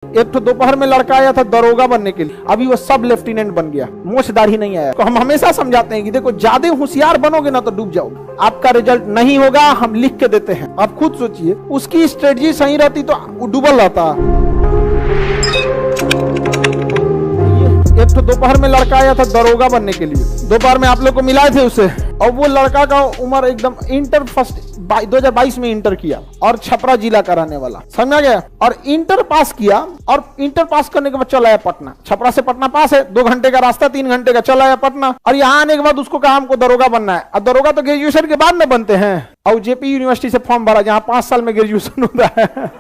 एक तो दोपहर में लड़का आया था दरोगा बनने के लिए, अभी वो सब लेफ्टिनेंट बन गया, मोछदार ही नहीं आया। तो हम हमेशा समझाते हैं कि देखो ज्यादा होशियार बनोगे ना तो डूब जाओगे, आपका रिजल्ट नहीं होगा, हम लिख के देते हैं। आप खुद सोचिए, उसकी स्ट्रेटजी सही रहती तो डूबल रहता। एक तो दोपहर में लड़का आया था दरोगा बनने के लिए, दोपहर में आप लोग को मिलाए थे उसे, और वो लड़का का उम्र एकदम इंटर फर्स्ट 2022 में इंटर किया और छपरा जिला का रहने वाला, समझा गया। और इंटर पास किया और इंटर पास करने के बाद चला आया पटना, छपरा से पटना पास है, 2 घंटे का रास्ता, 3 घंटे का, चला आया पटना। और यहाँ आने के बाद उसको कहा हमको दरोगा बनना है। और दरोगा तो ग्रेजुएशन के बाद में बनते हैं, और जेपी यूनिवर्सिटी से फॉर्म भरा जहाँ 5 साल में ग्रेजुएशन होता है।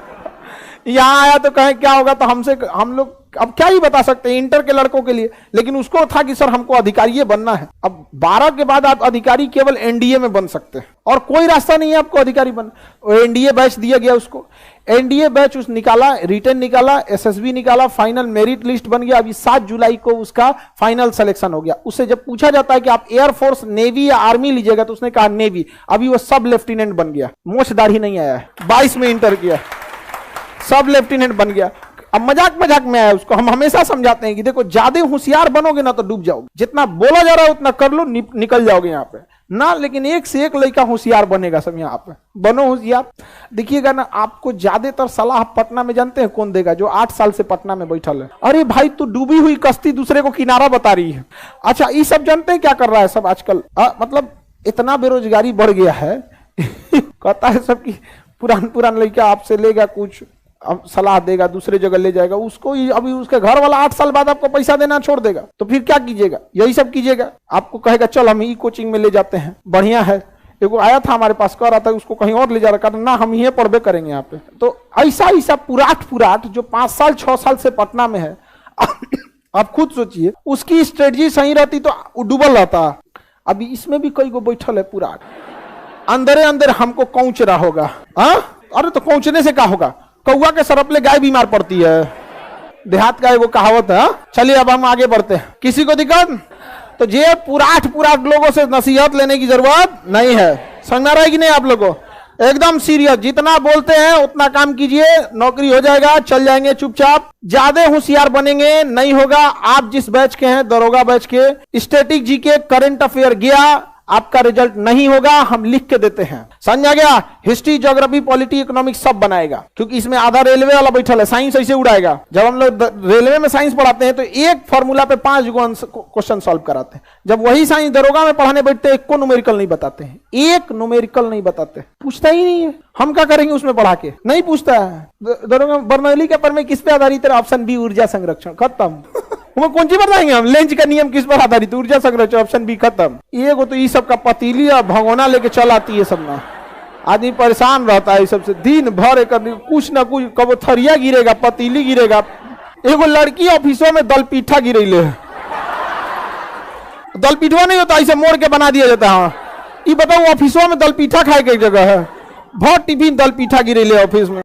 यहाँ आया तो कहें क्या होगा, तो हम लोग अब क्या ही बता सकते हैं इंटर के लड़कों के लिए। लेकिन उसको था कि सर हमको अधिकारी बनना है। अब 12 के बाद आप अधिकारी केवल एनडीए में बन सकते हैं और कोई रास्ता नहीं है आपको अधिकारी बनना। एनडीए बैच दिया गया उसको, एनडीए बैच उस निकाला, रिटर्न निकाला, एसएसबी निकाला, फाइनल मेरिट लिस्ट बन गया। अभी 7 जुलाई को उसका फाइनल सिलेक्शन हो गया। उससे जब पूछा जाता है कि आप एयरफोर्स, नेवी या आर्मी लीजिएगा, तो उसने कहा नेवी। अभी वो सब लेफ्टिनेंट बन गया, मोछदार ही नहीं आया है, 22 में इंटर किया, सब लेफ्टिनेंट बन गया। अब मजाक में आया उसको। हम हमेशा समझाते हैं कि देखो ज्यादा होशियार बनोगे ना तो डूब जाओगे, जितना बोला जा रहा है उतना कर लो, निकल जाओगे यहाँ पे ना। लेकिन एक से एक लड़का होशियार बनेगा, सब यहाँ पे बनो होशियार। देखिएगा ना, आपको ज्यादातर सलाह पटना में जानते हैं कौन देगा? जो 8 साल से पटना में बैठल है। अरे भाई तू डूबी हुई कश्ती दूसरे को किनारा बता रही है। अच्छा, ये सब जानते हैं क्या कर रहा है सब आजकल? मतलब इतना बेरोजगारी बढ़ गया है। कहता है सब की पुरान लड़का आपसे लेगा कुछ, अब सलाह देगा, दूसरे जगह ले जाएगा उसको। अभी उसके घर वाला 8 साल बाद आपको पैसा देना छोड़ देगा, तो फिर क्या कीजिएगा? यही सब कीजिएगा। आपको कहेगा चल हम ही कोचिंग में ले जाते हैं, बढ़िया है। एगो आया था हमारे पास, कह रहा था उसको कहीं और ले जा रहा, ना हम ही पढ़बे करेंगे यहाँ पे। तो ऐसा पुराट जो 5 साल 6 साल से पटना में है। आप खुद सोचिए, उसकी स्ट्रेटजी सही रहती तो डूबल रहता। अभी इसमें भी कई गो बैठल है पुराट, अंदर हमको कौच रहा होगा। अरे तो कौचने से क्या होगा? कौआ के सरपले गाय बीमार पड़ती है, देहात का एगो कहावत है। चलिए अब हम आगे बढ़ते हैं। किसी को दिक्कत? तो ये पुराट लोगों से नसीहत लेने की जरूरत नहीं है। समझ में रहेगी नहीं आप लोगों को? एकदम सीरियस, जितना बोलते हैं उतना काम कीजिए, नौकरी हो जाएगा, चल जाएंगे चुपचाप। ज्यादा होशियार बनेंगे नहीं होगा। आप जिस बैच के हैं, दरोगा बैच के, स्टैटिक जीके, करंट अफेयर गया, आपका रिजल्ट नहीं होगा, हम लिख के देते हैं। समझ गया? हिस्ट्री, ज्योग्राफी, पॉलिटी, इकोनॉमिक्स सब बनाएगा, क्योंकि इसमें आधा रेलवे वाला बैठल है, साइंस ऐसे उड़ाएगा। जब हम लोग रेलवे में साइंस पढ़ाते हैं तो एक फॉर्मूला पे 5 क्वेश्चन सॉल्व कराते हैं। जब वही साइंस दरोगा में पढ़ाने बैठते हैं, एक को न्यूमेरिकल नहीं बताते हैं, एक न्यूमेरिकल नहीं बताते, पूछता ही नहीं है। हम क्या करेंगे उसमें पढ़ा के? नहीं पूछता है। दरोगा बर्नौली के पर में किस पे आधारित है? ऑप्शन बी, ऊर्जा संरक्षण, खत्म। वो कौन सी बताएंगे हम? लेंज का नियम किस पर आधारित? ऊर्जा संरक्षण, ऑप्शन बी, खत्म। ये को तो ये सब का पतीली और भगोना लेके चल आती है सब ना। आदमी परेशान रहता है सबसे, दिन भर कुछ ना कुछ, कब थरिया गिरेगा, पतीली गिरेगा। एगो लड़की ऑफिसों में दल पीठा गिरेले है, दल पीठवा नहीं होता, इसे मोड़ के बना दिया जाता है। ये बताओ ऑफिसों में दल पीठा खाए की जगह है? बहुत टिफिन दल पीठा गिरेले ऑफिस में।